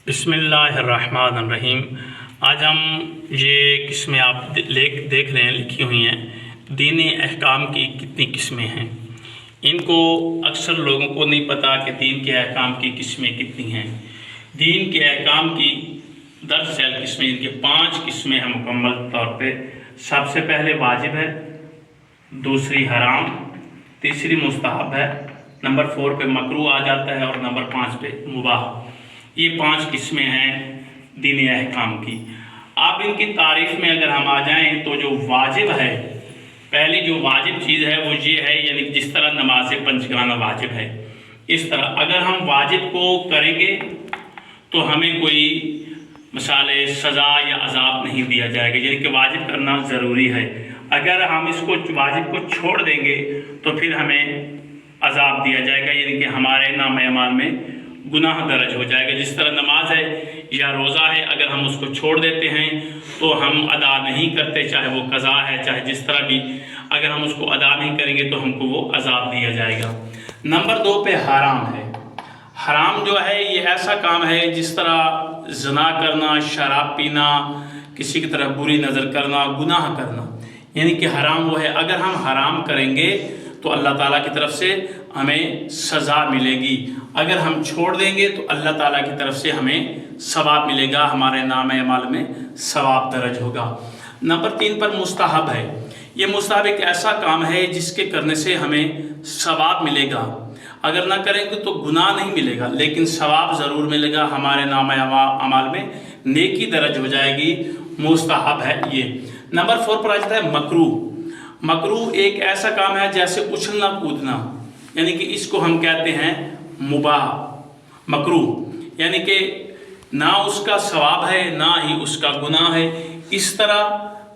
بسم اللہ الرحمن الرحیم۔ آج ہم یہ قسمیں آپ دیکھ رہے ہیں لکھی ہوئی ہیں، دینی احکام کی کتنی قسمیں ہیں۔ ان کو اکثر لوگوں کو نہیں پتہ کہ دین کے احکام کی قسمیں کتنی ہیں۔ دین کے احکام کی 10 قسمیں، ان کے 5 قسمیں ہیں مکمل طور پہ۔ سب سے پہلے واجب ہے، دوسری حرام، تیسری مستحب ہے، نمبر 4 پہ مکروہ آ جاتا ہے اور نمبر 5 پہ مباح۔ یہ 5 قسمیں ہیں دینی احکام کی۔ اب ان کی تعریف میں اگر ہم آ جائیں تو جو واجب ہے، پہلی جو واجب چیز ہے وہ یہ ہے، یعنی جس طرح نماز پنجگانہ واجب ہے، اس طرح اگر ہم واجب کو کریں گے تو ہمیں کوئی مثال سزا یا عذاب نہیں دیا جائے گا، یعنی کہ واجب کرنا ضروری ہے۔ اگر ہم اس کو واجب کو چھوڑ دیں گے تو پھر ہمیں عذاب دیا جائے گا، یعنی کہ ہمارے نامہ اعمال میں گناہ درج ہو جائے گا۔ جس طرح نماز ہے یا روزہ ہے، اگر ہم اس کو چھوڑ دیتے ہیں تو ہم ادا نہیں کرتے، چاہے وہ قضا ہے چاہے جس طرح بھی، اگر ہم اس کو ادا نہیں کریں گے تو ہم کو وہ عذاب دیا جائے گا۔ نمبر 2 پہ حرام ہے۔ حرام جو ہے یہ ایسا کام ہے جس طرح زنا کرنا، شراب پینا، کسی کی طرف بری نظر کرنا، گناہ کرنا، یعنی کہ حرام وہ ہے۔ اگر ہم حرام کریں گے تو اللہ تعالیٰ کی طرف سے ہمیں سزا ملے گی، اگر ہم چھوڑ دیں گے تو اللہ تعالیٰ کی طرف سے ہمیں ثواب ملے گا، ہمارے نامہ اعمال میں ثواب درج ہوگا۔ نمبر 3 پر مستحب ہے۔ یہ مستحب ایک ایسا کام ہے جس کے کرنے سے ہمیں ثواب ملے گا، اگر نہ کریں گے تو گناہ نہیں ملے گا لیکن ثواب ضرور ملے گا، ہمارے نامہ اعمال میں نیکی درج ہو جائے گی، مستحب ہے یہ۔ نمبر 4 پر آ جاتا ہے مکروہ۔ مکروہ ایک ایسا کام ہے جیسے اچھلنا کودنا، یعنی کہ اس کو ہم کہتے ہیں مباح۔ مکروہ یعنی کہ نہ اس کا ثواب ہے نہ ہی اس کا گناہ ہے، اس طرح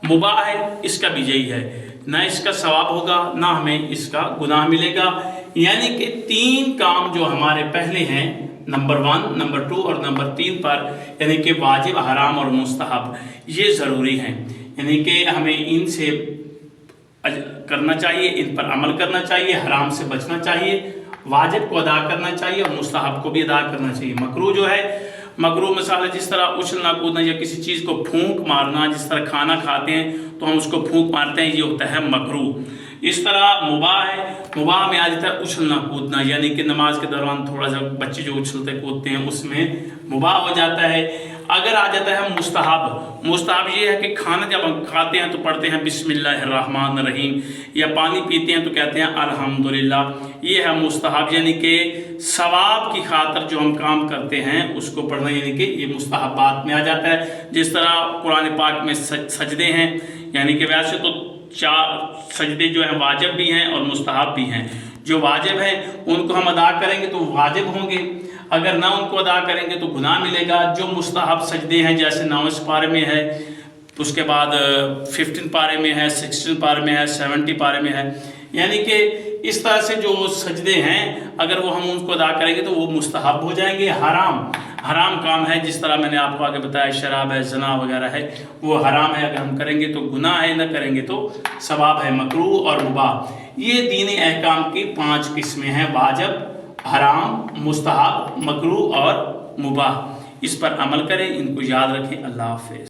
مباح ہے، اس کا بھی یہی ہے، نہ اس کا ثواب ہوگا نہ ہمیں اس کا گناہ ملے گا۔ یعنی کہ 3 کام جو ہمارے پہلے ہیں، نمبر 1، نمبر 2 اور نمبر 3 پر، یعنی کہ واجب، حرام اور مستحب، یہ ضروری ہیں، یعنی کہ ہمیں ان سے کرنا چاہیے، ان پر عمل کرنا چاہیے، حرام سے بچنا چاہیے، واجب کو ادا کرنا چاہیے اور مستحب کو بھی ادا کرنا چاہیے۔ مکروہ جو ہے، مکروہ مثال جس طرح اچھلنا کودنا یا کسی چیز کو پھونک مارنا، جس طرح کھانا کھاتے ہیں تو ہم اس کو پھونک مارتے ہیں، یہ ہوتا ہے مکروہ۔ اس طرح مباح ہے، مباح میں آ جاتا ہے اچھلنا کودنا، یعنی کہ نماز کے دوران تھوڑا سا بچے جو اچھلتے کودتے ہیں اس میں مباح ہو جاتا ہے۔ اگر آ جاتا ہے مستحب، مستحب یہ ہے کہ کھانا جب ہم کھاتے ہیں تو پڑھتے ہیں بسم اللہ الرحمن الرحیم، یا پانی پیتے ہیں تو کہتے ہیں الحمدللہ، یہ ہے مستحب، یعنی کہ ثواب کی خاطر جو ہم کام کرتے ہیں اس کو پڑھنا، یعنی کہ یہ مستحبات میں آ جاتا ہے۔ جس طرح قرآن پاک میں سجدے ہیں، یعنی کہ ویسے تو 4 سجدے جو ہیں واجب بھی ہیں اور مستحب بھی ہیں۔ جو واجب ہیں ان کو ہم ادا کریں گے تو واجب ہوں گے، اگر نہ ان کو ادا کریں گے تو گناہ ملے گا۔ جو مستحب سجدے ہیں جیسے 9 پارے میں ہے، اس کے بعد 15 پارے میں ہے، 16 پارے میں ہے، 70 پارے میں ہے، یعنی کہ اس طرح سے جو سجدے ہیں اگر وہ ہم ان کو ادا کریں گے تو وہ مستحب ہو جائیں گے۔ حرام کام ہے، جس طرح میں نے آپ کو آگے بتایا، شراب ہے، زنا وغیرہ ہے، وہ حرام ہے، اگر ہم کریں گے تو گناہ ہے، نہ کریں گے تو ثواب ہے۔ مکروہ اور مباح، یہ دینی احکام کی 5 قسمیں ہیں، واجب، حرام، مستحب، مکروہ اور مباح۔ اس پر عمل کریں، ان کو یاد رکھیں۔ اللہ حافظ۔